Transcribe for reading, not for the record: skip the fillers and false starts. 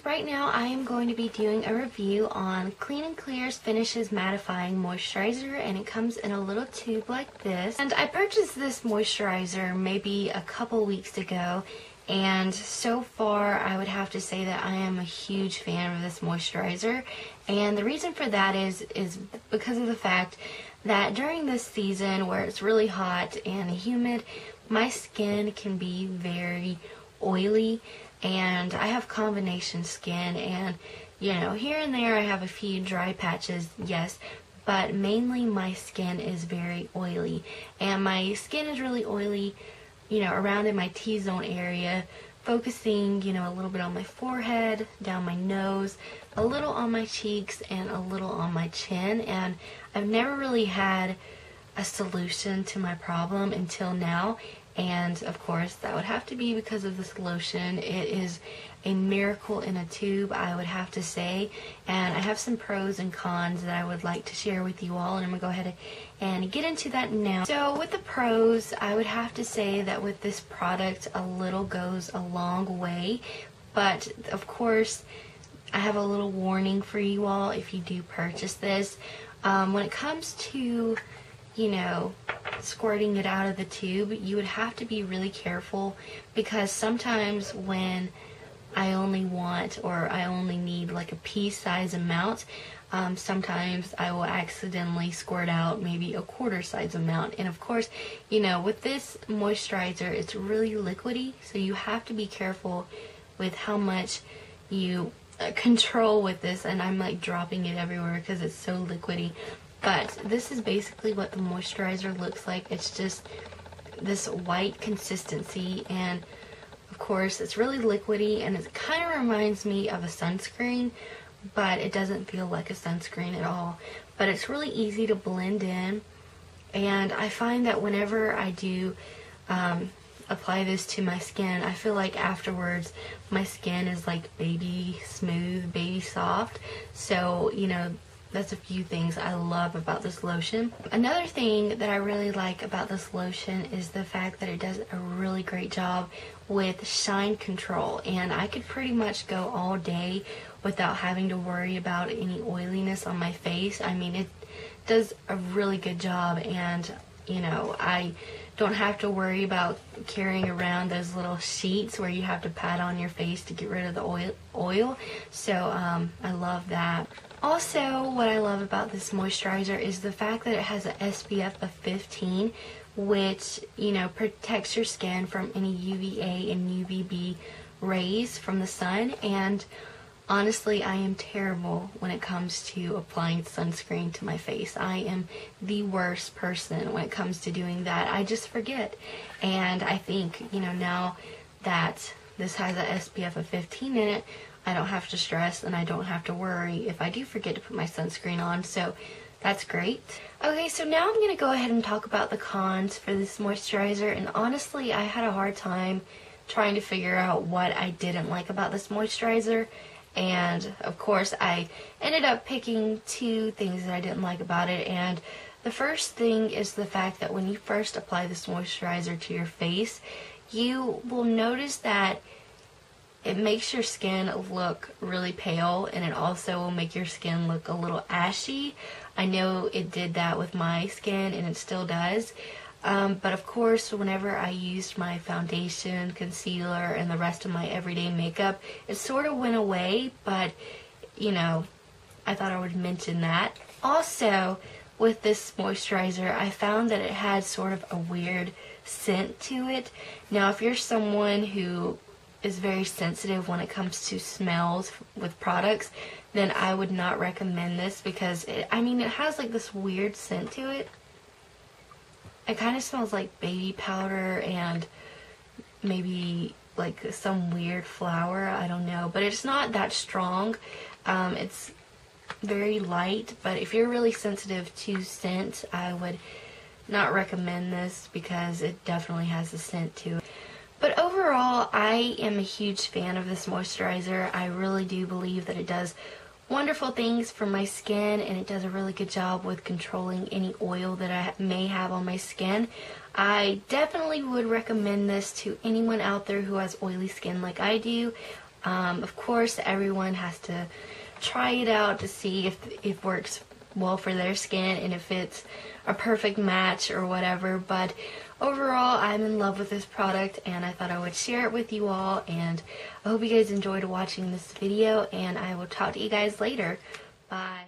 right now I am going to be doing a review on Clean & Clear's Finishes Mattifying Moisturizer, and it comes in a little tube like this. And I purchased this moisturizer maybe a couple weeks ago, and so far I would have to say that I am a huge fan of this moisturizer. And the reason for that is because of the fact that during this season where it's really hot and humid, my skin can be very oily, and I have combination skin, and you know, here and there I have a few dry patches, yes, but mainly my skin is very oily. And my skin is really oily, you know, around in my T-zone area, focusing, you know, a little bit on my forehead, down my nose, a little on my cheeks, and a little on my chin. And I've never really had a solution to my problem until now. And of course that would have to be because of this lotion. It is a miracle in a tube, I would have to say. And I have some pros and cons that I would like to share with you all, and I'm going to go ahead and get into that now. So with the pros, I would have to say that with this product, a little goes a long way. But of course, I have a little warning for you all if you do purchase this. When it comes to, you know, squirting it out of the tube, you would have to be really careful, because sometimes when I only want, or I only need like a pea-size amount, sometimes I will accidentally squirt out maybe a quarter-size amount. And of course, you know, with this moisturizer, it's really liquidy, so you have to be careful with how much you control with this. And I'm like dropping it everywhere because it's so liquidy. But this is basically what the moisturizer looks like. It's just this white consistency, and of course it's really liquidy, and it kind of reminds me of a sunscreen, but it doesn't feel like a sunscreen at all. But it's really easy to blend in, and I find that whenever I do apply this to my skin, I feel like afterwards my skin is like baby smooth, baby soft. So, you know, that's a few things I love about this lotion. Another thing that I really like about this lotion is the fact that it does a really great job with shine control, and I could pretty much go all day without having to worry about any oiliness on my face. I mean, it does a really good job, and you know, I don't have to worry about carrying around those little sheets where you have to pat on your face to get rid of the oil. So I love that. Also, what I love about this moisturizer is the fact that it has an SPF of 15, which, you know, protects your skin from any UVA and UVB rays from the sun. And honestly, I am terrible when it comes to applying sunscreen to my face. I am the worst person when it comes to doing that. I just forget. And I think, you know, now that this has an SPF of 15 in it, I don't have to stress, and I don't have to worry if I do forget to put my sunscreen on, so that's great. Okay, so now I'm going to go ahead and talk about the cons for this moisturizer, and honestly, I had a hard time trying to figure out what I didn't like about this moisturizer, and of course, I ended up picking two things that I didn't like about it. And the first thing is the fact that when you first apply this moisturizer to your face, you will notice that it makes your skin look really pale, and it also will make your skin look a little ashy. I know it did that with my skin, and it still does. But of course, whenever I used my foundation, concealer, and the rest of my everyday makeup, it sort of went away, but, you know, I thought I would mention that. Also, with this moisturizer, I found that it had sort of a weird scent to it. Now, if you're someone who is very sensitive when it comes to smells with products, then I would not recommend this, because it has like this weird scent to it. It kind of smells like baby powder and maybe like some weird flower, I don't know, but it's not that strong. It's very light, but if you're really sensitive to scent, I would not recommend this because it definitely has a scent to it. But overall, I am a huge fan of this moisturizer. I really do believe that it does wonderful things for my skin, and it does a really good job with controlling any oil that I may have on my skin. I definitely would recommend this to anyone out there who has oily skin like I do. Of course, everyone has to try it out to see if it works well for their skin and if it's a perfect match or whatever, but overall I'm in love with this product and I thought I would share it with you all, and I hope you guys enjoyed watching this video, and I will talk to you guys later. Bye.